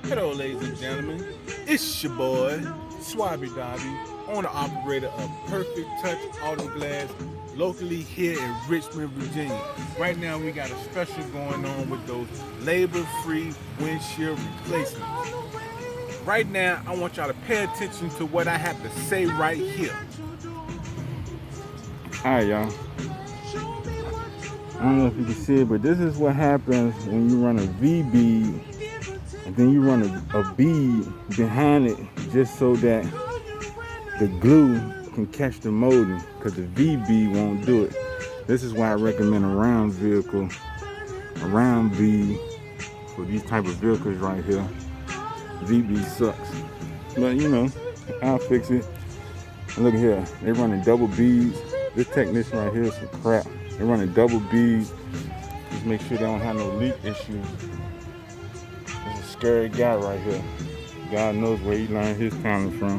Hello, ladies and gentlemen. It's your boy, Swabby Dobby, owner operator of Perfect Touch Auto Glass, locally here in Richmond, Virginia. Right now, we got a special going on with those labor-free windshield replacements. Right now, I want y'all to pay attention to what I have to say right here. Alright, y'all. I don't know if you can see it, but this is what happens when you run a V bead and then you run a bead behind it just so that the glue can catch the molding, because the V bead won't do it. This is why I recommend a round vehicle, a round bead for these type of vehicles right here. V bead sucks, but you know, I'll fix it. And look here, they running double beads. This technician right here is some crap. They're running double beads. Just make sure they don't have no leak issues. This is a scary guy right here. God knows where he learned his talent from.